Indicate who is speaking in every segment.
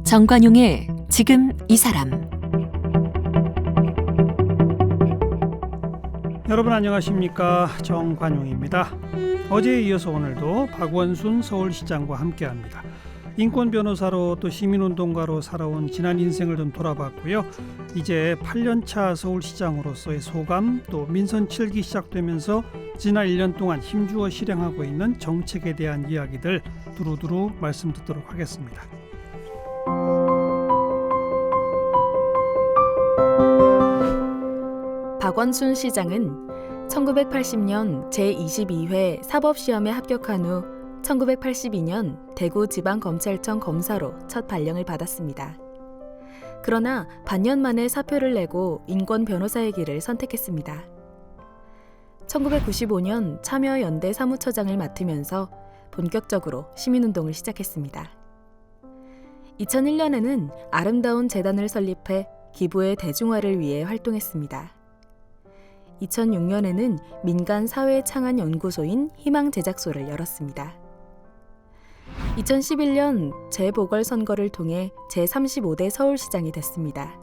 Speaker 1: 정관용의 지금 이 사람.
Speaker 2: 여러분 안녕하십니까, 정관용입니다. 어제에 이어서 오늘도 박원순 서울시장과 함께합니다. 인권 변호사로 또 시민운동가로 살아온 지난 인생을 좀 돌아봤고요. 이제 8년차 서울시장으로서의 소감, 또 민선 7기 시작되면서 지난 1년 동안 힘주어 실행하고 있는 정책에 대한 이야기들 두루두루 말씀 듣도록 하겠습니다.
Speaker 3: 박원순 시장은 1980년 제22회 사법시험에 합격한 후 1982년 대구지방검찰청 검사로 첫 발령을 받았습니다. 그러나 반년 만에 사표를 내고 인권 변호사의 길을 선택했습니다. 1995년 참여연대 사무처장을 맡으면서 본격적으로 시민운동을 시작했습니다. 2001년에는 아름다운 재단을 설립해 기부의 대중화를 위해 활동했습니다. 2006년에는 민간 사회 창안 연구소인 희망제작소를 열었습니다. 2011년 재보궐선거를 통해 제35대 서울시장이 됐습니다.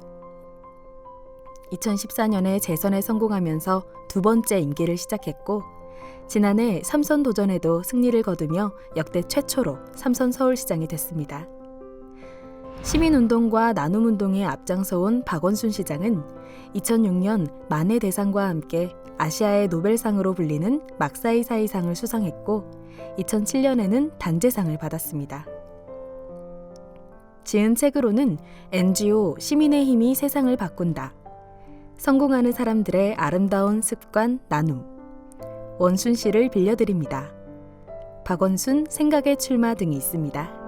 Speaker 3: 2014년에 재선에 성공하면서 두 번째 임기를 시작했고, 지난해 3선 도전에도 승리를 거두며 역대 최초로 3선 서울시장이 됐습니다. 시민운동과 나눔운동에 앞장서온 박원순 시장은 2006년 만해 대상과 함께 아시아의 노벨상으로 불리는 막사이사이상을 수상했고, 2007년에는 단재상을 받았습니다. 지은 책으로는 NGO 시민의 힘이 세상을 바꾼다, 성공하는 사람들의 아름다운 습관 나눔, 원순 씨를 빌려드립니다, 박원순 생각의 출마 등이 있습니다.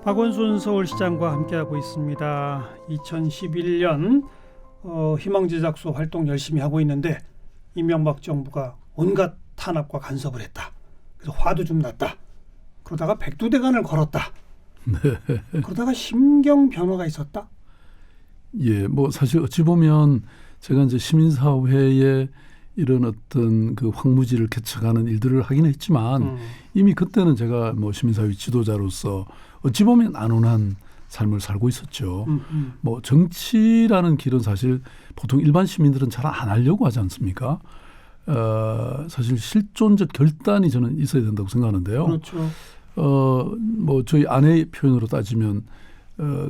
Speaker 2: 박원순 서울시장과 함께하고 있습니다. 2011년 희망제작소 활동 열심히 하고 있는데 이명박 정부가 온갖 탄압과 간섭을 했다. 그래서 화도 좀 났다. 그러다가 백두대간을 걸었다.
Speaker 4: 네.
Speaker 2: 그러다가 심경 변화가 있었다.
Speaker 4: 예, 뭐 사실 어찌 보면 제가 이제 시민사회에 이런 어떤 그 황무지를 개척하는 일들을 하긴 했지만 이미 그때는 제가 뭐 시민사회 지도자로서 어찌 보면 안온한 삶을 살고 있었죠. 뭐 정치라는 길은 사실 보통 일반 시민들은 잘 안 하려고 하지 않습니까? 사실 실존적 결단이 저는 있어야 된다고 생각하는데요.
Speaker 2: 그렇죠.
Speaker 4: 뭐 저희 아내의 표현으로 따지면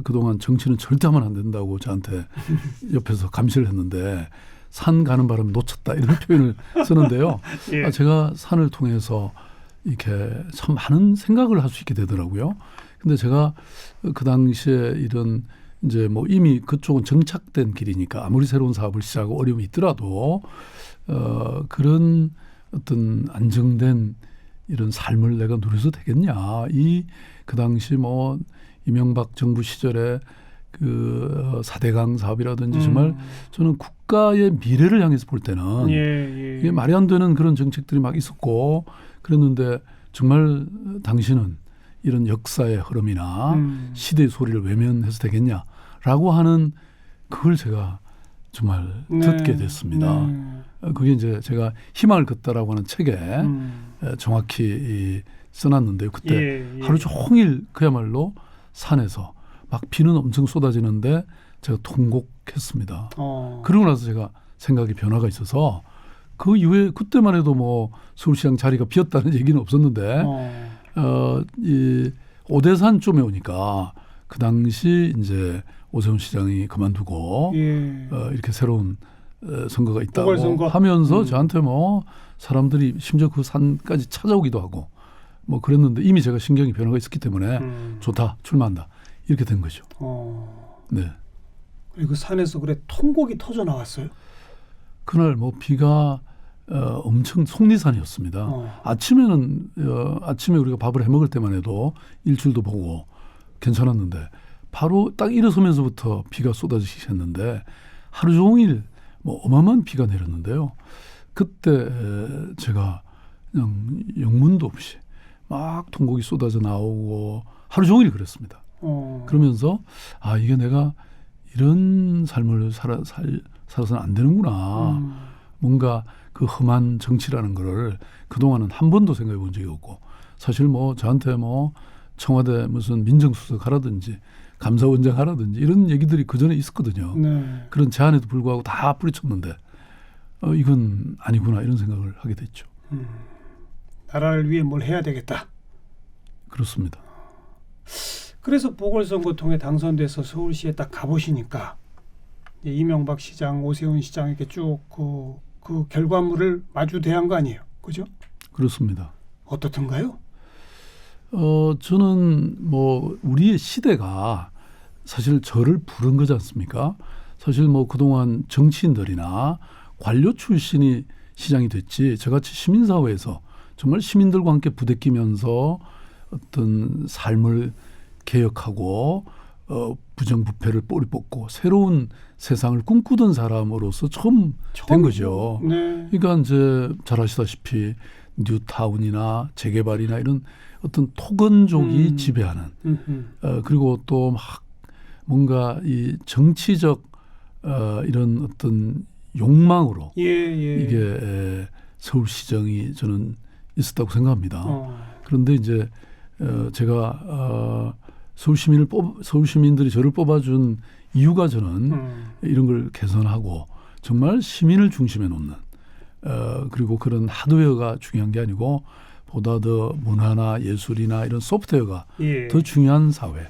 Speaker 4: 그동안 정치는 절대 하면 안 된다고 저한테 옆에서 감시를 했는데 산 가는 바람에 놓쳤다 이런 표현을 쓰는데요.
Speaker 2: 예.
Speaker 4: 제가 산을 통해서 이렇게 참 많은 생각을 할 수 있게 되더라고요. 근데 제가 그 당시에 이런 이제 뭐 이미 그쪽은 정착된 길이니까 아무리 새로운 사업을 시작하고 어려움이 있더라도 그런 어떤 안정된 이런 삶을 내가 누려서 되겠냐. 그 당시 뭐 이명박 정부 시절에 그 4대강 사업이라든지 정말 저는 국가의 미래를 향해서 볼 때는 이게 말이 안 되는 그런 정책들이 막 있었고 그랬는데 정말 당신은 이런 역사의 흐름이나 시대의 소리를 외면해서 되겠냐라고 하는 그걸 제가 정말 듣게 됐습니다. 그게 이제 제가 희망을 걷다라고 하는 책에 정확히 써놨는데요. 그때 하루 종일 그야말로 산에서 막 비는 엄청 쏟아지는데 제가 통곡했습니다. 그러고 나서 제가 생각의 변화가 있어서 그 이후에 그때만 해도 뭐 서울시장 자리가 비었다는 얘기는 없었는데 이 오대산쯤에 오니까 그 당시 이제 오세훈 시장이 그만두고 이렇게 새로운 선거가 있다고
Speaker 2: 보궐선거.
Speaker 4: 하면서 저한테 뭐 사람들이 심지어 그 산까지 찾아오기도 하고 뭐 그랬는데 이미 제가 신경이 변화가 있었기 때문에 좋다, 출마한다 이렇게 된 거죠. 네.
Speaker 2: 그리고 산에서 그래 통곡이 터져 나왔어요.
Speaker 4: 그날 뭐 비가 엄청 속리산이었습니다. 아침에는 아침에 우리가 밥을 해 먹을 때만 해도 일출도 보고 괜찮았는데 바로 딱 일어서면서부터 비가 쏟아지기 시작했는데 하루 종일 뭐 어마어마한 비가 내렸는데요. 그때 제가 그냥 영문도 없이 막 통곡이 쏟아져 나오고 하루 종일 그랬습니다. 그러면서 이게 내가 이런 삶을 살아서는 안 되는구나. 뭔가 그 험한 정치라는 거를 그동안은 한 번도 생각해 본 적이 없고 사실 뭐 저한테 뭐 청와대 무슨 민정수석 하라든지 감사원장 하라든지 이런 얘기들이 그전에 있었거든요.
Speaker 2: 네.
Speaker 4: 그런 제안에도 불구하고 다 뿌리쳤는데 이건 아니구나 이런 생각을 하게 됐죠.
Speaker 2: 나라를 위해 뭘 해야 되겠다.
Speaker 4: 그렇습니다.
Speaker 2: 그래서 보궐선거 통해 당선돼서 서울시에 딱 가보시니까 이명박 시장, 오세훈 시장 이렇게 쭉 그 결과물을 마주 대한 거 아니에요, 그죠?
Speaker 4: 그렇습니다.
Speaker 2: 어떻던가요?
Speaker 4: 저는 뭐 우리의 시대가 사실 저를 부른 거지 않습니까? 사실 뭐 그동안 정치인들이나 관료 출신이 시장이 됐지 저같이 시민사회에서 정말 시민들과 함께 부대끼면서 어떤 삶을 개혁하고 부정부패를 뿌리 뽑고 새로운 세상을 꿈꾸던 사람으로서 처음 된 거죠.
Speaker 2: 네.
Speaker 4: 그러니까 이제 잘 아시다시피 뉴타운이나 재개발이나 이런 어떤 토건족이 지배하는 그리고 또 막 뭔가 이 정치적 이런 어떤 욕망으로 이게 서울시정이 저는 있었다고 생각합니다. 그런데 이제 제가 서울시민들이 저를 뽑아준 이유가 저는 이런 걸 개선하고 정말 시민을 중심에 놓는 그리고 그런 하드웨어가 중요한 게 아니고 보다 더 문화나 예술이나 이런 소프트웨어가 더 중요한 사회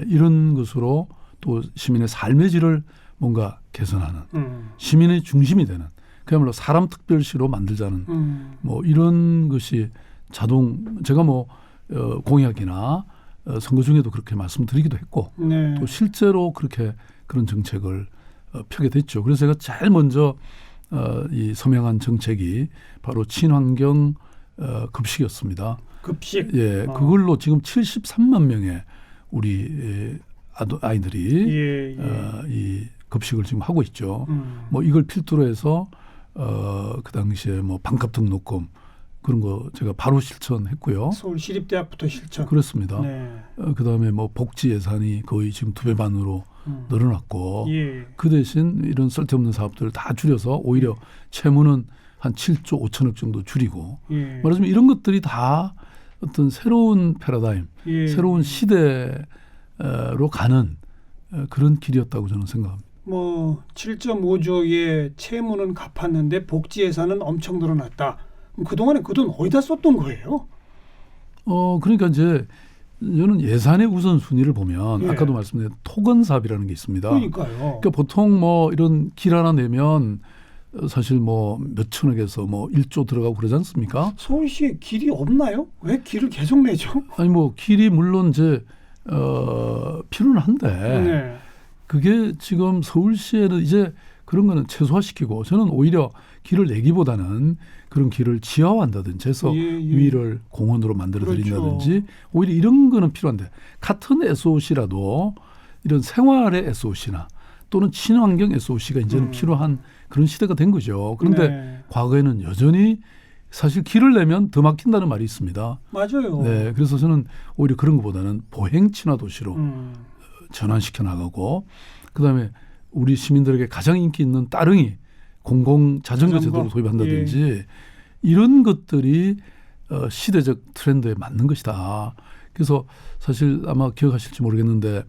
Speaker 4: 이런 것으로 또 시민의 삶의 질을 뭔가 개선하는 시민의 중심이 되는 그야말로 사람 특별시로 만들자는 뭐 이런 것이 제가 뭐 공약이나 선거 중에도 그렇게 말씀드리기도 했고
Speaker 2: 네.
Speaker 4: 또 실제로 그렇게 그런 정책을 펴게 됐죠. 그래서 제가 제일 먼저 이 서명한 정책이 바로 친환경 급식이었습니다.
Speaker 2: 급식.
Speaker 4: 예, 그걸로 지금 73만 명의 우리 아이들이 이 급식을 지금 하고 있죠. 뭐 이걸 필두로 해서 그 당시에 뭐 반값 등록금 그런 거 제가 바로 실천했고요.
Speaker 2: 서울시립대학부터 실천.
Speaker 4: 그렇습니다.
Speaker 2: 네.
Speaker 4: 그다음에 뭐 복지 예산이 거의 지금 2배 반으로 늘어났고 그 대신 이런 쓸데없는 사업들을 다 줄여서 오히려 채무는 한 7조 5천억 정도 줄이고 말하자면 이런 것들이 다 어떤 새로운 패러다임, 새로운 시대로 가는 그런 길이었다고 저는 생각합니다.
Speaker 2: 뭐 7.5조의 채무는 갚았는데 복지 예산은 엄청 늘어났다. 그동안에 그 돈 어디다 썼던 거예요?
Speaker 4: 그러니까 이제 저는 예산의 우선순위를 보면 아까도 말씀드린 토건 사업이라는 게 있습니다.
Speaker 2: 그러니까요.
Speaker 4: 그러니까 보통 뭐 이런 길 하나 내면 사실 뭐 몇천억에서 뭐 1조 들어가고 그러지 않습니까?
Speaker 2: 서울시에 길이 없나요? 왜 길을 계속 내죠?
Speaker 4: 아니 뭐 길이 물론 이제 필요는 한데
Speaker 2: 네.
Speaker 4: 그게 지금 서울시에는 이제 그런 거는 최소화시키고 저는 오히려 길을 내기보다는 그런 길을 지하화한다든지 해서 위를 공원으로 만들어 드린다든지 오히려 이런 거는 필요한데 같은 SOC라도 이런 생활의 SOC나 또는 친환경 SOC가 이제는 필요한 그런 시대가 된 거죠. 그런데 과거에는 여전히 사실 길을 내면 더 막힌다는 말이 있습니다.
Speaker 2: 맞아요.
Speaker 4: 네, 그래서 저는 오히려 그런 것보다는 보행 친화 도시로 전환시켜 나가고 그다음에 우리 시민들에게 가장 인기 있는 따릉이 공공 자전거 제도를 도입한다든지 이런 것들이 시대적 트렌드에 맞는 것이다. 그래서 사실 아마 기억하실지 모르겠는데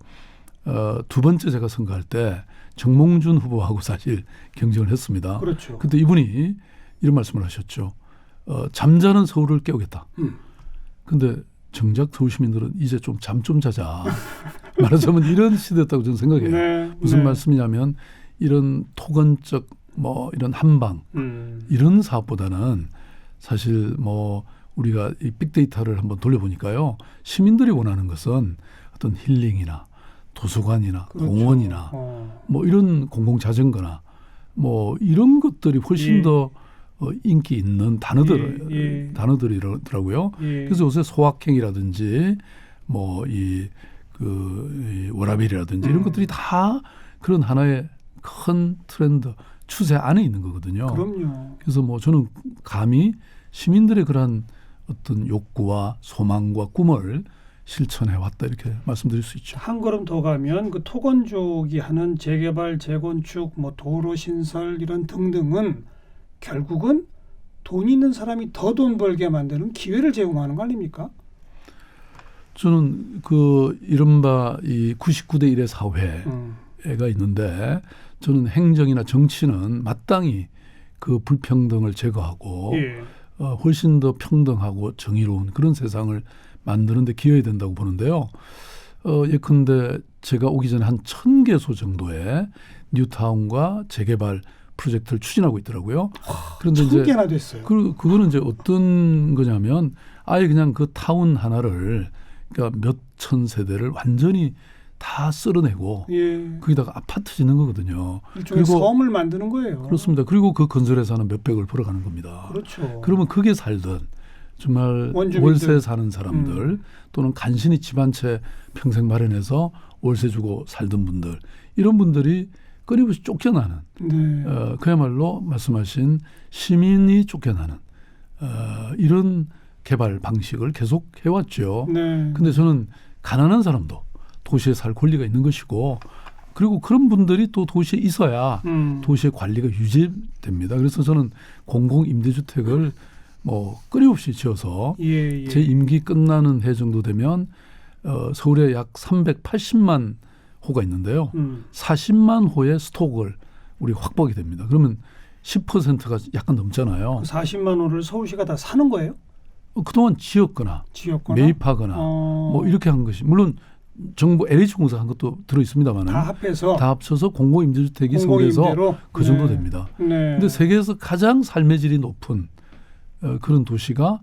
Speaker 4: 두 번째 제가 선거할 때 정몽준 후보하고 사실 경쟁을 했습니다.
Speaker 2: 그렇죠.
Speaker 4: 그때 이분이 이런 말씀을 하셨죠. 잠자는 서울을 깨우겠다. 근데 정작 서울 시민들은 이제 좀 잠 좀 자자. 말하자면 이런 시대였다고 저는 생각해요. 무슨 말씀이냐면 이런 토건적 뭐 이런 한방 이런 사업보다는 사실 뭐 우리가 이 빅데이터를 한번 돌려보니까요. 시민들이 원하는 것은 어떤 힐링이나 도서관이나 공원이나 뭐 이런 공공자전거나 뭐 이런 것들이 훨씬 더 인기 있는 단어들이더라고요. 그래서 요새 소확행이라든지 뭐 이 워라벨이라든지 이런 것들이 다 그런 하나의 큰 트렌드 추세 안에 있는 거거든요.
Speaker 2: 그럼요.
Speaker 4: 그래서 뭐 저는 감히 시민들의 그러한 어떤 욕구와 소망과 꿈을 실천해 왔다 이렇게 말씀드릴 수 있죠.
Speaker 2: 한 걸음 더 가면 그 토건족이 하는 재개발, 재건축, 뭐 도로 신설 이런 등등은 결국은 돈 있는 사람이 더 돈 벌게 만드는 기회를 제공하는 거 아닙니까?
Speaker 4: 저는 그 이른바 이 99대 1의 사회가 있는데 저는 행정이나 정치는 마땅히 그 불평등을 제거하고
Speaker 2: 예.
Speaker 4: 훨씬 더 평등하고 정의로운 그런 세상을 만드는 데 기여해야 된다고 보는데요. 예컨대 제가 오기 전에 한 1000개소 정도의 뉴타운과 재개발 프로젝트를 추진하고 있더라고요. 그런데
Speaker 2: 1000개나 됐어요.
Speaker 4: 그거는 이제 어떤 거냐면 아예 그냥 그 타운 하나를 그러니까 몇천 세대를 완전히 다 쓸어내고
Speaker 2: 예.
Speaker 4: 거기다가 아파트 짓는 거거든요.
Speaker 2: 일종의 섬을 만드는 거예요.
Speaker 4: 그렇습니다. 그리고 그 건설회사는 몇백을 벌어가는 겁니다.
Speaker 2: 그렇죠.
Speaker 4: 그러면 그게 살든 정말
Speaker 2: 원주민들.
Speaker 4: 월세 사는 사람들 또는 간신히 집 한 채 평생 마련해서 월세 주고 살던 분들 이런 분들이 끊임없이 쫓겨나는
Speaker 2: 네.
Speaker 4: 그야말로 말씀하신 시민이 쫓겨나는 이런 개발 방식을 계속 해왔죠.
Speaker 2: 네.
Speaker 4: 근데 저는 가난한 사람도 도시에 살 권리가 있는 것이고 그리고 그런 분들이 또 도시에 있어야 도시의 관리가 유지됩니다. 그래서 저는 공공임대주택을 뭐 끊임없이 지어서
Speaker 2: 예, 예.
Speaker 4: 제 임기 끝나는 해 정도 되면 서울에 약 380만 호가 있는데요. 40만 호의 스톡을 우리 확보하게 됩니다. 그러면 10%가 약간 넘잖아요.
Speaker 2: 그 40만 호를 서울시가 다 사는 거예요?
Speaker 4: 그동안 지었거나 매입하거나 뭐 이렇게 한 것이 물론 정부 LH공사 한 것도 들어 있습니다만
Speaker 2: 다 합해서
Speaker 4: 다 합쳐서 공공임대주택이 서울에서 그 정도 됩니다.
Speaker 2: 네.
Speaker 4: 근데 세계에서 가장 삶의 질이 높은 그런 도시가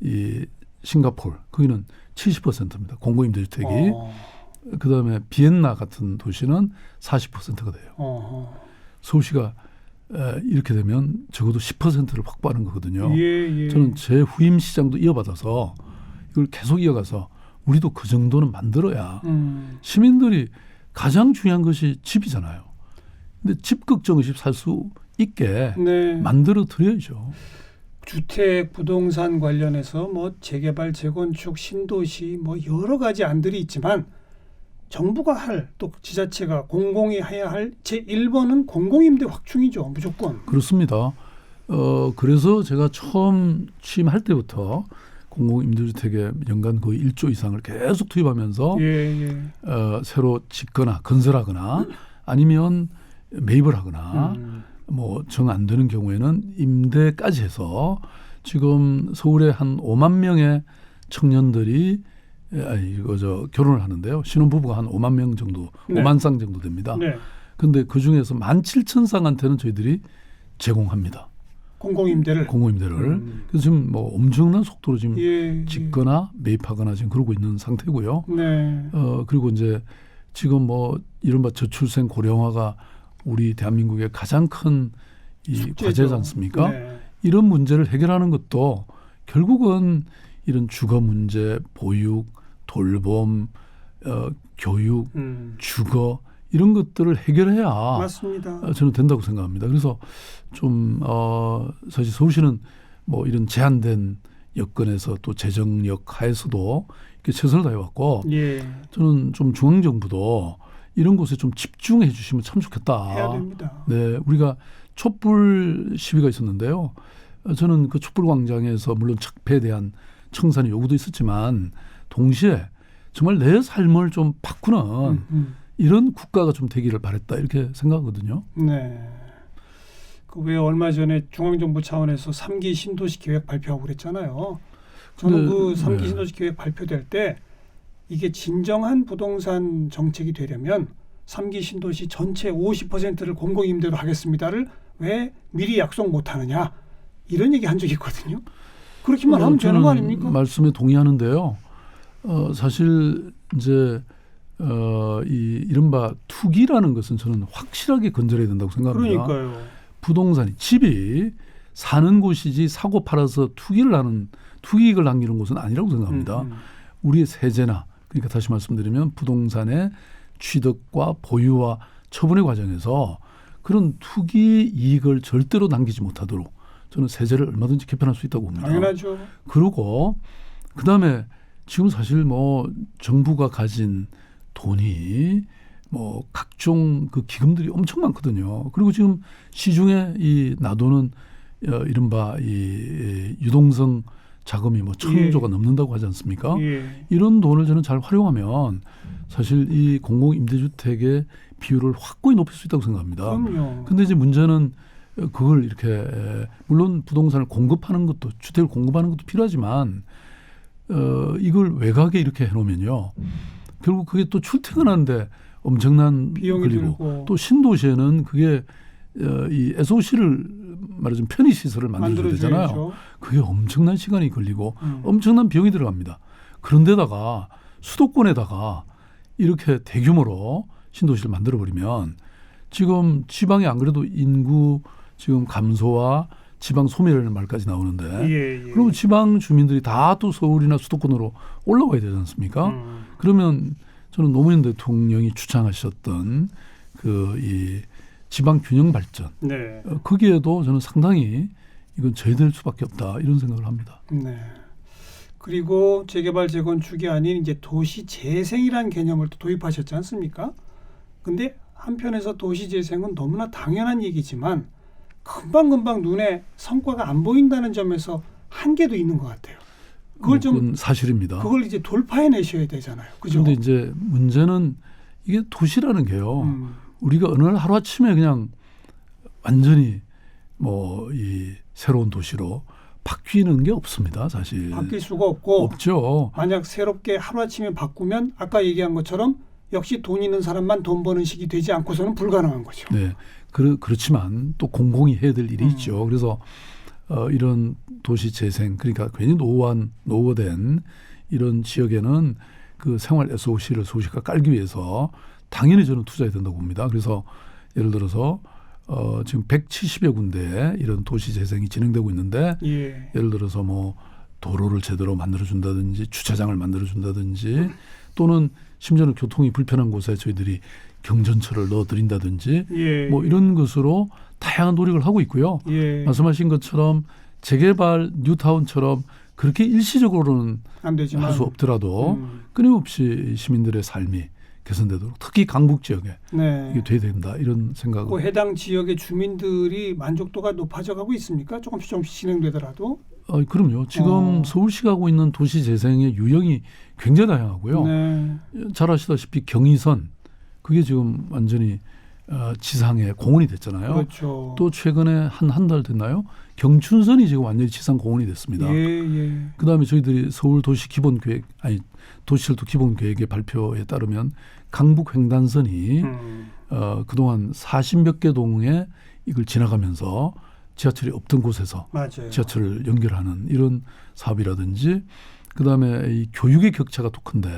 Speaker 4: 이 싱가포르 거기는 70%입니다. 공공임대주택이 그다음에 비엔나 같은 도시는 40%가 돼요. 서울시가 이렇게 되면 적어도 10%를 확보하는 거거든요.
Speaker 2: 예, 예.
Speaker 4: 저는 제 후임 시장도 이어받아서 이걸 계속 이어가서 우리도 그 정도는 만들어야 시민들이 가장 중요한 것이 집이잖아요. 근데 집 걱정 없이 살 수 있게
Speaker 2: 네.
Speaker 4: 만들어 드려야죠.
Speaker 2: 주택, 부동산 관련해서 뭐 재개발, 재건축, 신도시 뭐 여러 가지 안들이 있지만 정부가 할 또 지자체가 공공이 해야 할 제1번은 공공임대 확충이죠. 무조건.
Speaker 4: 그렇습니다. 그래서 제가 처음 취임할 때부터 공공임대주택에 연간 거의 1조 이상을 계속 투입하면서 새로 짓거나 건설하거나 아니면 매입을 하거나 뭐 정 안 되는 경우에는 임대까지 해서 지금 서울에 한 5만 명의 청년들이 결혼을 하는데요. 신혼부부가 한 5만 명 정도,
Speaker 2: 네.
Speaker 4: 5만 쌍 정도 됩니다. 그런데 그 중에서 17,000쌍한테는 저희들이 제공합니다.
Speaker 2: 공공임대를.
Speaker 4: 그래서 지금 뭐 엄청난 속도로 지금 짓거나 매입하거나 지금 그러고 있는 상태고요.
Speaker 2: 네.
Speaker 4: 그리고 이제 지금 뭐 이른바 저출생 고령화가 우리 대한민국의 가장 큰 이 과제지 않습니까?
Speaker 2: 네.
Speaker 4: 이런 문제를 해결하는 것도 결국은 이런 주거 문제, 보육, 돌봄, 교육, 주거 이런 것들을 해결해야
Speaker 2: 맞습니다.
Speaker 4: 저는 된다고 생각합니다. 그래서 좀 사실 서울시는 뭐 이런 제한된 여건에서 또 재정력 하에서도 이렇게 최선을 다해왔고 저는 좀 중앙정부도 이런 곳에 좀 집중해 주시면 참 좋겠다.
Speaker 2: 해야 됩니다.
Speaker 4: 네, 우리가 촛불 시위가 있었는데요. 저는 그 촛불광장에서 물론 적폐에 대한 청산의 요구도 있었지만 동시에 정말 내 삶을 좀 바꾸는 이런 국가가 좀 되기를 바랬다 이렇게 생각하거든요.
Speaker 2: 네. 그 왜 얼마 전에 중앙정부 차원에서 3기 신도시 계획 발표하고 그랬잖아요. 저는 그 3기 신도시 계획 발표될 때 이게 진정한 부동산 정책이 되려면 3기 신도시 전체 50%를 공공임대로 하겠습니다를 왜 미리 약속 못하느냐 이런 얘기 한 적이 있거든요. 그렇게만 하면 되는 거 아닙니까?
Speaker 4: 말씀에 동의하는데요. 사실 이제 이 이른바 투기라는 것은 저는 확실하게 건절해야 된다고 생각합니다.
Speaker 2: 그러니까요.
Speaker 4: 부동산이 집이 사는 곳이지 사고 팔아서 투기이익을 남기는 곳은 아니라고 생각합니다. 우리의 세제나 그러니까 다시 말씀드리면 부동산의 취득과 보유와 처분의 과정에서 그런 투기 이익을 절대로 남기지 못하도록 저는 세제를 얼마든지 개편할 수 있다고 봅니다.
Speaker 2: 당연하죠.
Speaker 4: 그리고 그다음에 지금 사실 뭐 정부가 가진 돈이 뭐 각종 그 기금들이 엄청 많거든요. 그리고 지금 시중에 이 놔두는 이른바 이 유동성 자금이 뭐 1,000조가 넘는다고 하지 않습니까?
Speaker 2: 예.
Speaker 4: 이런 돈을 저는 잘 활용하면 사실 이 공공임대주택의 비율을 확고히 높일 수 있다고 생각합니다.
Speaker 2: 그럼요.
Speaker 4: 근데 이제 문제는 그걸 이렇게 물론 부동산을 공급하는 것도 주택을 공급하는 것도 필요하지만 이걸 외곽에 이렇게 해놓으면요. 결국 그게 또 출퇴근하는데 엄청난
Speaker 2: 비용이
Speaker 4: 걸리고
Speaker 2: 들고
Speaker 4: 또 신도시에는 그게 이 SOC를 말하자면 편의시설을 만들어야 되잖아요.
Speaker 2: 만들어줘야죠.
Speaker 4: 그게 엄청난 시간이 걸리고 엄청난 비용이 들어갑니다. 그런데다가 수도권에다가 이렇게 대규모로 신도시를 만들어버리면 지금 지방에 안 그래도 인구 지금 감소와 지방 소멸이라는 말까지 나오는데
Speaker 2: 예, 예.
Speaker 4: 그러면 지방 주민들이 다 또 서울이나 수도권으로 올라와야 되지 않습니까? 그러면 저는 노무현 대통령이 주창하셨던 그 이 지방 균형 발전
Speaker 2: 네.
Speaker 4: 거기에도 저는 상당히 이건 저해될 수밖에 없다 이런 생각을 합니다.
Speaker 2: 네. 그리고 재개발 재건축이 아닌 이제 도시 재생이라는 개념을 또 도입하셨지 않습니까? 근데 한편에서 도시 재생은 너무나 당연한 얘기지만 금방금방 눈에 성과가 안 보인다는 점에서 한계도 있는 것 같아요. 그걸
Speaker 4: 그건 사실입니다.
Speaker 2: 그걸 이제 돌파해내셔야 되잖아요. 그죠?
Speaker 4: 그런데 이제 문제는 이게 도시라는 게요. 우리가 어느 날 하루아침에 그냥 완전히 뭐 이 새로운 도시로 바뀌는 게 없습니다. 사실.
Speaker 2: 바뀔 수가 없고
Speaker 4: 없죠.
Speaker 2: 만약 새롭게 하루아침에 바꾸면 아까 얘기한 것처럼 역시 돈 있는 사람만 돈 버는 식이 되지 않고서는 불가능한 거죠.
Speaker 4: 네. 그렇지만 또 공공이 해야 될 일이 있죠. 그래서 이런 도시 재생 그러니까 괜히 노후화된 이런 지역에는 그 생활 SOC를 소시가 깔기 위해서 당연히 저는 투자해야 된다고 봅니다. 그래서 예를 들어서 지금 170여 군데에 이런 도시 재생이 진행되고 있는데
Speaker 2: 예.
Speaker 4: 예를 들어서 뭐 도로를 제대로 만들어준다든지 주차장을 만들어준다든지 또는 심지어는 교통이 불편한 곳에 저희들이 경전철을 넣어드린다든지
Speaker 2: 예.
Speaker 4: 뭐 이런 것으로 다양한 노력을 하고 있고요.
Speaker 2: 예.
Speaker 4: 말씀하신 것처럼 재개발 뉴타운처럼 그렇게 일시적으로는
Speaker 2: 안 되지만
Speaker 4: 할 수 없더라도 끊임없이 시민들의 삶이 개선되도록 특히 강북 지역에
Speaker 2: 네.
Speaker 4: 이게 돼야 된다 이런 생각을
Speaker 2: 그 해당 지역의 주민들이 만족도가 높아져 가고 있습니까? 조금씩 진행되더라도.
Speaker 4: 그럼요. 지금 서울시가 하고 있는 도시 재생의 유형이 굉장히 다양하고요.
Speaker 2: 네.
Speaker 4: 잘 아시다시피 경의선 그게 지금 완전히 지상에 공원이 됐잖아요.
Speaker 2: 그렇죠.
Speaker 4: 또 최근에 한 달 됐나요? 경춘선이 지금 완전히 지상 공원이 됐습니다.
Speaker 2: 예, 예.
Speaker 4: 그다음에 저희들이 서울 도시 기본 계획 도시철도 기본 계획의 발표에 따르면 강북 횡단선이 그동안 40몇 개 동에 이걸 지나가면서 지하철이 없던 곳에서
Speaker 2: 맞아요.
Speaker 4: 지하철을 연결하는 이런 사업이라든지 그다음에 이 교육의 격차가 또 큰데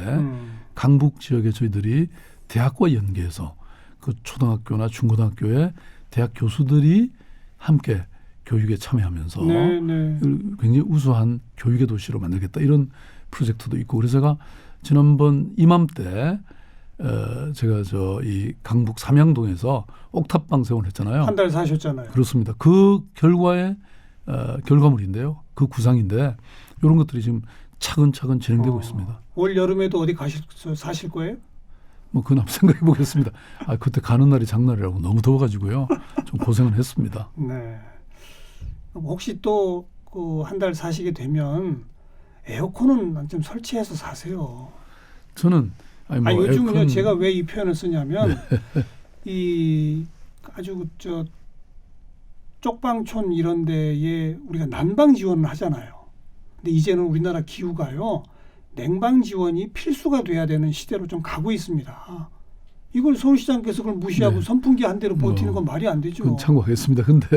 Speaker 4: 강북 지역에 저희들이 대학과 연계해서 그 초등학교나 중고등학교에 대학 교수들이 함께 교육에 참여하면서
Speaker 2: 네, 네.
Speaker 4: 굉장히 우수한 교육의 도시로 만들겠다 이런 프로젝트도 있고 그래서 제가 지난번 이맘때 제가 이 강북 삼양동에서 옥탑방 세원을 했잖아요.
Speaker 2: 한 달 사셨잖아요.
Speaker 4: 그렇습니다. 그 결과의 결과물인데요. 그 구상인데 이런 것들이 지금 차근차근 진행되고 있습니다.
Speaker 2: 올 여름에도 어디 사실 거예요?
Speaker 4: 뭐 그건 한번 생각해 보겠습니다. 그때 가는 날이 장날이라고 너무 더워가지고요. 좀 고생을 했습니다.
Speaker 2: 네. 혹시 또 그 한 달 사시게 되면 에어컨은 좀 설치해서 사세요.
Speaker 4: 저는
Speaker 2: 요즘은요
Speaker 4: 에어컨...
Speaker 2: 제가 왜 이 표현을 쓰냐면 이 아주 쪽방촌 이런 데에 우리가 난방 지원을 하잖아요. 근데 이제는 우리나라 기후가요 냉방 지원이 필수가 돼야 되는 시대로 좀 가고 있습니다. 이걸 서울시장께서 그걸 무시하고 선풍기 한 대로 버티는 건 말이 안 되죠.
Speaker 4: 그건 참고하겠습니다. 근데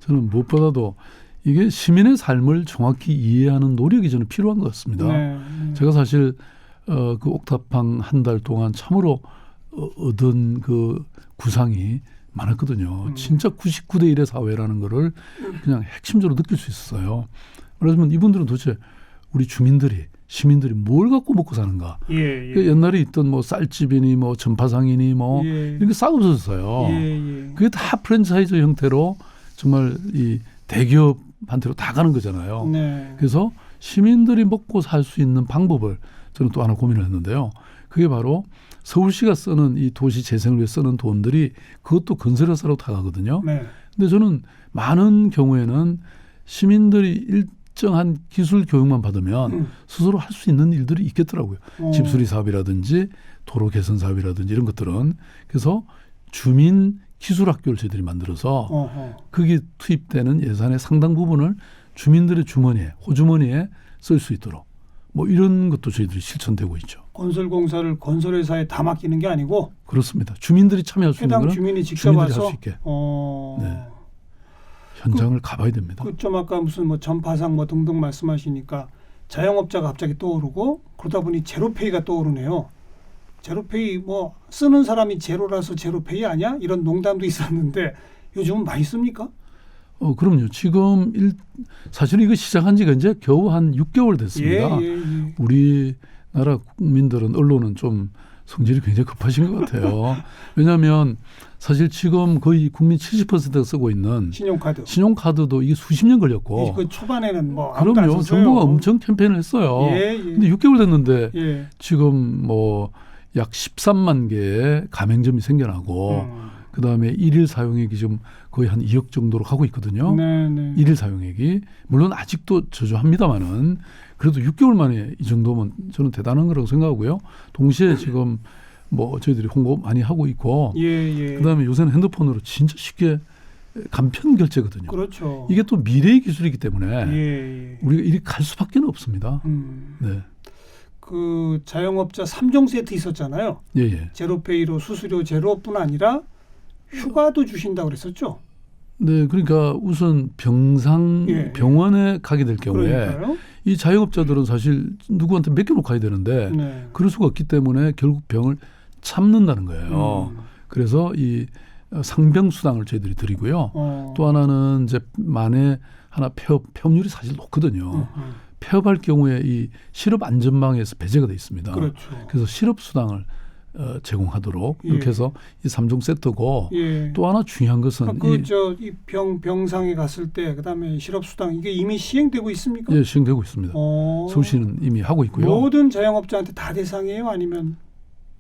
Speaker 4: 저는 무엇보다도 이게 시민의 삶을 정확히 이해하는 노력이 저는 필요한 것 같습니다.
Speaker 2: 네.
Speaker 4: 제가 사실 그 옥탑방 한 달 동안 참으로 얻은 그 구상이 많았거든요. 진짜 99대 1의 사회라는 거를 그냥 핵심적으로 느낄 수 있었어요. 그러면 이분들은 도대체 우리 시민들이 뭘 갖고 먹고 사는가.
Speaker 2: 예.
Speaker 4: 옛날에 있던 뭐 쌀집이니 뭐 전파상이니 뭐 이렇게 싹 없어졌어요. 그게 다 프랜차이즈 형태로 정말 이 대기업한테로 다 가는 거잖아요.
Speaker 2: 네.
Speaker 4: 그래서 시민들이 먹고 살 수 있는 방법을 저는 또 하나 고민을 했는데요. 그게 바로 서울시가 쓰는 이 도시 재생을 위해 쓰는 돈들이 그것도 건설회사로 다 가거든요.
Speaker 2: 네.
Speaker 4: 근데 저는 많은 경우에는 시민들이 일정한 기술 교육만 받으면 스스로 할 수 있는 일들이 있겠더라고요. 집수리 사업이라든지 도로 개선 사업이라든지 이런 것들은. 그래서 주민 기술학교를 저희들이 만들어서 거기에 투입되는 예산의 상당 부분을 주민들의 주머니에, 호주머니에 쓸 수 있도록 뭐 이런 것도 저희들이 실천되고 있죠.
Speaker 2: 건설공사를 건설회사에 다 맡기는 게 아니고
Speaker 4: 그렇습니다. 주민들이 참여할 수 있는
Speaker 2: 해당
Speaker 4: 거는
Speaker 2: 주민이 직접
Speaker 4: 주민들이
Speaker 2: 와서
Speaker 4: 할 수 있게 네. 현장을 가봐야 됩니다.
Speaker 2: 좀 아까 무슨 뭐 전파상 뭐 등등 말씀하시니까 자영업자가 갑자기 떠오르고 그러다 보니 제로페이가 떠오르네요. 제로페이 뭐 쓰는 사람이 제로라서 제로페이 아니야? 이런 농담도 있었는데 요즘은 많이 씁니까?
Speaker 4: 그럼요. 지금 사실 이거 시작한 지가 이제 겨우 한 6개월 됐습니다.
Speaker 2: 예.
Speaker 4: 우리나라 국민들은 언론은 좀 성질이 굉장히 급하신 것 같아요. 왜냐하면 사실 지금 거의 국민 70%가 쓰고 있는 신용카드도 이게 수십 년 걸렸고.
Speaker 2: 그 초반에는 뭐 아무도 안
Speaker 4: 그럼요.
Speaker 2: 썼어요.
Speaker 4: 정부가 엄청 캠페인을 했어요. 근데 6개월 됐는데 지금 뭐 약 13만 개의 가맹점이 생겨나고 그다음에 일일 사용액이 지금 거의 한 2억 정도로 가고 있거든요.
Speaker 2: 네네.
Speaker 4: 일일 사용액이. 물론 아직도 저조합니다마는 그래도 6개월 만에 이 정도면 저는 대단한 거라고 생각하고요. 동시에 지금 뭐 저희들이 홍보 많이 하고 있고 그다음에 요새는 핸드폰으로 진짜 쉽게 간편 결제거든요.
Speaker 2: 그렇죠.
Speaker 4: 이게 또 미래의 기술이기 때문에 우리가 이리 갈 수밖에 없습니다. 네.
Speaker 2: 그 자영업자 3종 세트 있었잖아요. 제로페이로 수수료 제로뿐 아니라 휴가도 주신다고 그랬었죠.
Speaker 4: 네, 그러니까 우선 병원에 가게 될 경우에
Speaker 2: 그러니까요.
Speaker 4: 이 자영업자들은 사실 누구한테 맡겨놓고 가야 되는데 그럴 수가 없기 때문에 결국 병을 참는다는 거예요. 그래서 이 상병수당을 저희들이 드리고요. 또 하나는 이제 만에 하나 폐업률이 사실 높거든요. 폐업할 경우에 이 실업안전망에서 배제가 돼 있습니다.
Speaker 2: 그렇죠.
Speaker 4: 그래서 실업수당을 제공하도록 이렇게 해서 이 3종 세트고 또 하나 중요한 것은
Speaker 2: 이 병상에 갔을 때 그다음에 실업수당 이게 이미 시행되고 있습니까?
Speaker 4: 예, 시행되고 있습니다. 서울시는 이미 하고 있고요.
Speaker 2: 모든 자영업자한테 다 대상이에요? 아니면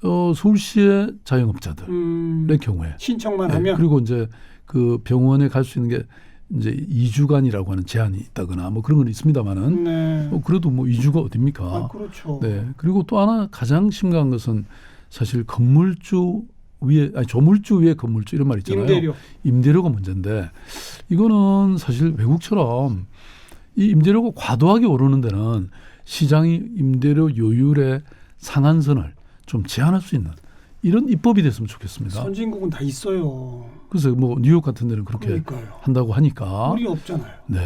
Speaker 4: 서울시의 자영업자들의 경우에
Speaker 2: 신청만 하면
Speaker 4: 그리고 이제 그 병원에 갈 수 있는 게 이제 2주간이라고 하는 제한이 있다거나 뭐 그런 건 있습니다만은 그래도 뭐 2주가 어딥니까?
Speaker 2: 그렇죠.
Speaker 4: 네. 그리고 또 하나 가장 심각한 것은 사실 건물주 위에 조물주 위에 건물주 이런 말 있잖아요. 임대료가 문제인데 이거는 사실 외국처럼 이 임대료가 과도하게 오르는 데는 시장이 임대료 요율의 상한선을 좀 제한할 수 있는 이런 입법이 됐으면 좋겠습니다.
Speaker 2: 선진국은 다 있어요.
Speaker 4: 그래서 뭐 뉴욕 같은 데는 그렇게
Speaker 2: 그러니까요.
Speaker 4: 한다고 하니까.
Speaker 2: 우리 없잖아요.
Speaker 4: 네.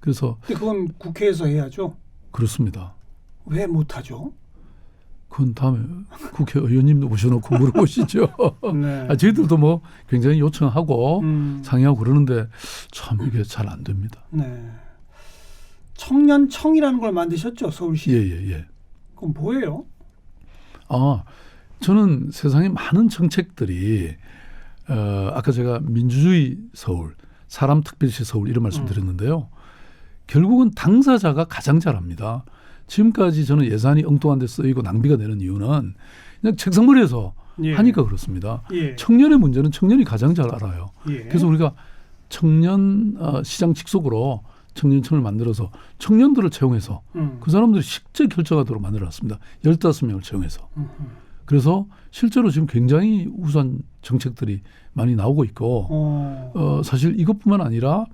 Speaker 4: 그래서
Speaker 2: 근데 그건 국회에서 해야죠.
Speaker 4: 그렇습니다.
Speaker 2: 왜 못하죠?
Speaker 4: 그건 다음에 국회의원님도 모셔놓고 물어보시죠.
Speaker 2: 네.
Speaker 4: 저희들도 뭐 굉장히 요청하고 상의하고 그러는데 참 이게 잘 안 됩니다.
Speaker 2: 네. 청년청이라는 걸 만드셨죠, 서울시?
Speaker 4: 예.
Speaker 2: 그건 뭐예요?
Speaker 4: 저는 세상에 많은 정책들이 아까 제가 민주주의 서울, 사람 특별시 서울 이런 말씀 드렸는데요. 결국은 당사자가 가장 잘합니다. 지금까지 저는 예산이 엉뚱한 데 쓰이고 낭비가 되는 이유는 그냥 책상머리에서 하니까 그렇습니다. 청년의 문제는 청년이 가장 잘 알아요. 그래서 우리가 청년 시장 직속으로 청년청을 만들어서 청년들을 채용해서 그 사람들이 실제 결정하도록 만들어놨습니다. 15명을 채용해서. 그래서 실제로 지금 굉장히 우수한 정책들이 많이 나오고 있고 사실 이것뿐만 아니라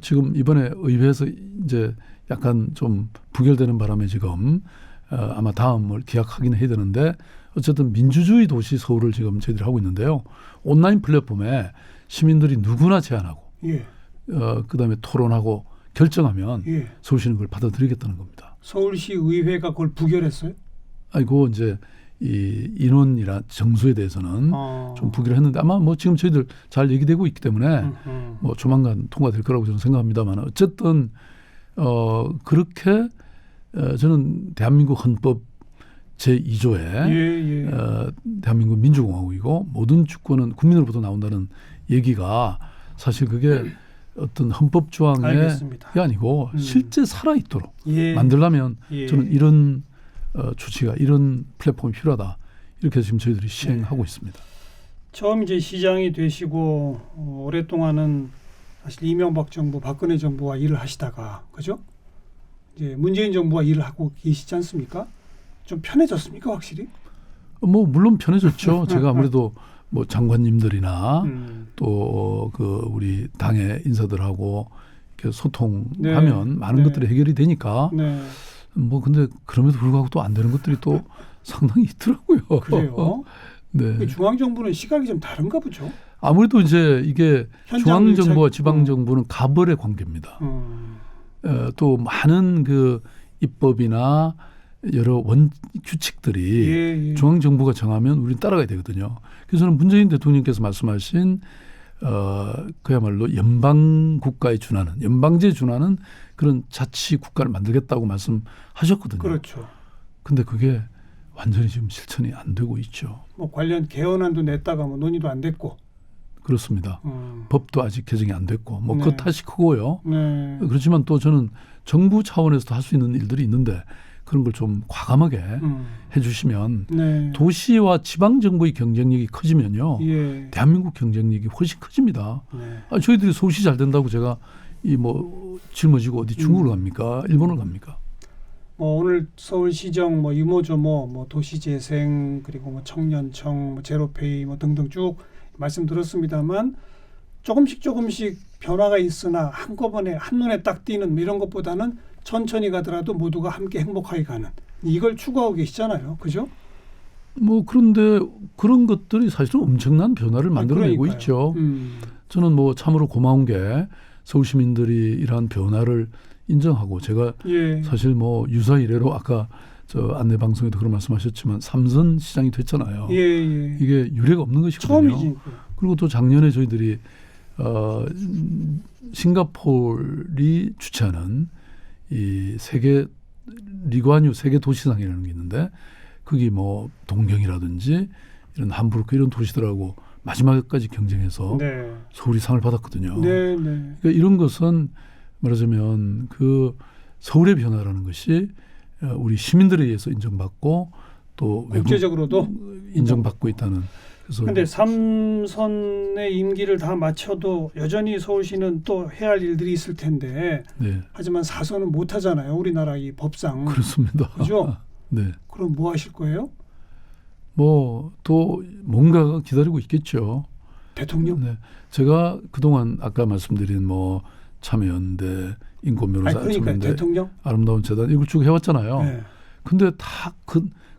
Speaker 4: 지금 이번에 의회에서 이제 약간 좀 부결되는 바람에 지금 아마 다음을 기약하기는 해야 되는데 어쨌든 민주주의 도시 서울을 지금 저희들이 하고 있는데요. 온라인 플랫폼에 시민들이 누구나 제안하고 그다음에 토론하고 결정하면 서울시는 그걸 받아들이겠다는 겁니다.
Speaker 2: 서울시 의회가 그걸 부결했어요?
Speaker 4: 아이고 이제 이 인원이나 정수에 대해서는 좀 부결을 했는데 아마 뭐 지금 저희들 잘 얘기되고 있기 때문에 뭐 조만간 통과될 거라고 저는 생각합니다만 어쨌든 그렇게 저는 대한민국 헌법 제2조에 대한민국 민주공화국이고 모든 주권은 국민으로부터 나온다는 얘기가 사실 그게 어떤 헌법 조항에
Speaker 2: 알겠습니다.
Speaker 4: 아니고 실제 살아있도록
Speaker 2: 예.
Speaker 4: 만들려면
Speaker 2: 예.
Speaker 4: 저는 이런 조치가 이런 플랫폼이 필요하다. 이렇게 지금 저희들이 시행하고 있습니다.
Speaker 2: 처음 이제 시장이 되시고 오랫동안은 사실 이명박 정부, 박근혜 정부와 일을 하시다가 그죠? 이제 문재인 정부와 일을 하고 계시지 않습니까? 좀 편해졌습니까, 확실히?
Speaker 4: 뭐 물론 편해졌죠. 제가 아무래도 뭐 장관님들이나 또 그 우리 당의 인사들하고 이렇게 소통하면
Speaker 2: 네.
Speaker 4: 많은
Speaker 2: 네.
Speaker 4: 것들이 해결이 되니까
Speaker 2: 네.
Speaker 4: 뭐 근데 그럼에도 불구하고 또 안 되는 것들이 또 상당히 있더라고요.
Speaker 2: 그래요.
Speaker 4: 네.
Speaker 2: 중앙 정부는 시각이 좀 다른가 보죠.
Speaker 4: 아무래도 이제 이게
Speaker 2: 현장
Speaker 4: 중앙 정부와
Speaker 2: 밀착-
Speaker 4: 지방 정부는 가벌의 관계입니다.
Speaker 2: 음.
Speaker 4: 또 많은 그 입법이나 여러 규칙들이
Speaker 2: 예, 예.
Speaker 4: 중앙 정부가 정하면 우리는 따라가야 되거든요. 그래서 저는 문재인 대통령께서 말씀하신 그야말로 연방 국가에 준하는 연방제에 준하는 그런 자치 국가를 만들겠다고 말씀하셨거든요.
Speaker 2: 그렇죠.
Speaker 4: 근데 그게 완전히 지금 실천이 안 되고 있죠.
Speaker 2: 뭐 관련 개헌안도 냈다가 뭐 논의도 안 됐고.
Speaker 4: 그렇습니다. 법도 아직 개정이 안 됐고 뭐 그
Speaker 2: 네.
Speaker 4: 탓이 크고요.
Speaker 2: 네.
Speaker 4: 그렇지만 또 저는 정부 차원에서도 할 수 있는 일들이 있는데 그런 걸 좀 과감하게 해주시면
Speaker 2: 네.
Speaker 4: 도시와 지방 정부의 경쟁력이 커지면요,
Speaker 2: 예.
Speaker 4: 대한민국 경쟁력이 훨씬 커집니다.
Speaker 2: 네.
Speaker 4: 저희들이 서울시 잘 된다고 제가 이 뭐 짊어지고 어디 중국을 갑니까? 일본을 갑니까?
Speaker 2: 뭐 오늘 서울시정 뭐 이모저모 뭐 도시재생 그리고 뭐 청년청 뭐 제로페이 뭐 등등 쭉 말씀 들었습니다만 조금씩 변화가 있으나 한꺼번에 한눈에 딱 띄는 뭐 이런 것보다는 천천히 가더라도 모두가 함께 행복하게 가는 이걸 추구하고 계시잖아요. 그죠?
Speaker 4: 뭐 그런데 그런 것들이 사실은 엄청난 변화를 만들어내고
Speaker 2: 그러니까요.
Speaker 4: 있죠. 저는 뭐 참으로 고마운 게 서울 시민들이 이러한 변화를 인정하고 제가
Speaker 2: 예.
Speaker 4: 사실 뭐 유사 이래로 아까 저 안내 방송에도 그런 말씀하셨지만 삼선 시장이 됐잖아요.
Speaker 2: 예, 예.
Speaker 4: 이게 유례가 없는 것이거든요.
Speaker 2: 처음이지.
Speaker 4: 그리고 또 작년에 저희들이 싱가포르이 주최하는 이 세계 리관유 세계 도시상이라는 게 있는데 거기 뭐 동경이라든지 이런 함부르크 이런 도시들하고 마지막까지 경쟁해서
Speaker 2: 네.
Speaker 4: 서울이 상을 받았거든요.
Speaker 2: 네, 네.
Speaker 4: 그러니까 이런 것은 말하자면 그 서울의 변화라는 것이 우리 시민들에 의해서 인정받고 또
Speaker 2: 국제적으로도
Speaker 4: 인정받고 있다는. 그래서
Speaker 2: 근데 3선의 임기를 다 마쳐도 여전히 서울시는 또 해야 할 일들이 있을 텐데
Speaker 4: 네,
Speaker 2: 하지만 4선은 못 하잖아요. 우리나라 이 법상.
Speaker 4: 그렇습니다.
Speaker 2: 그죠?
Speaker 4: 네.
Speaker 2: 그럼 뭐 하실 거예요?
Speaker 4: 뭐 또 뭔가가 기다리고 있겠죠.
Speaker 2: 대통령?
Speaker 4: 네. 제가 그동안 아까 말씀드린 뭐 참여연대, 인권변호사
Speaker 2: 아니 그러니까
Speaker 4: 참여연대,
Speaker 2: 대통령?
Speaker 4: 아름다운 재단 이걸 쭉 해왔잖아요.
Speaker 2: 네.
Speaker 4: 근데 다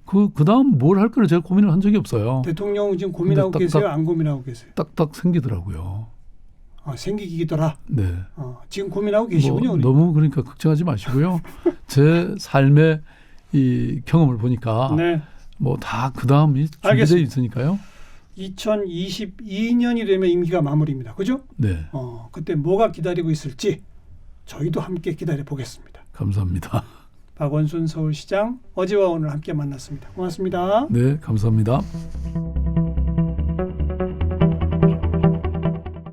Speaker 4: 그 다음 뭘 할 거를 제가 고민을 한 적이 없어요.
Speaker 2: 대통령은 지금 고민하고
Speaker 4: 근데
Speaker 2: 계세요? 안 고민하고 계세요?
Speaker 4: 딱딱 생기더라고요.
Speaker 2: 생기기더라.
Speaker 4: 네.
Speaker 2: 지금 고민하고 계시군요.
Speaker 4: 뭐
Speaker 2: 우리.
Speaker 4: 너무 그러니까 걱정하지 마시고요. 제 삶의 이 경험을 보니까
Speaker 2: 네.
Speaker 4: 뭐 다 그 다음이 준비되어
Speaker 2: 알겠습니다.
Speaker 4: 있으니까요.
Speaker 2: 2022년이 되면 임기가 마무리입니다. 그죠?
Speaker 4: 네.
Speaker 2: 그때 뭐가 기다리고 있을지 저희도 함께 기다려 보겠습니다.
Speaker 4: 감사합니다.
Speaker 2: 박원순 서울시장 어제와 오늘 함께 만났습니다. 고맙습니다.
Speaker 4: 네, 감사합니다.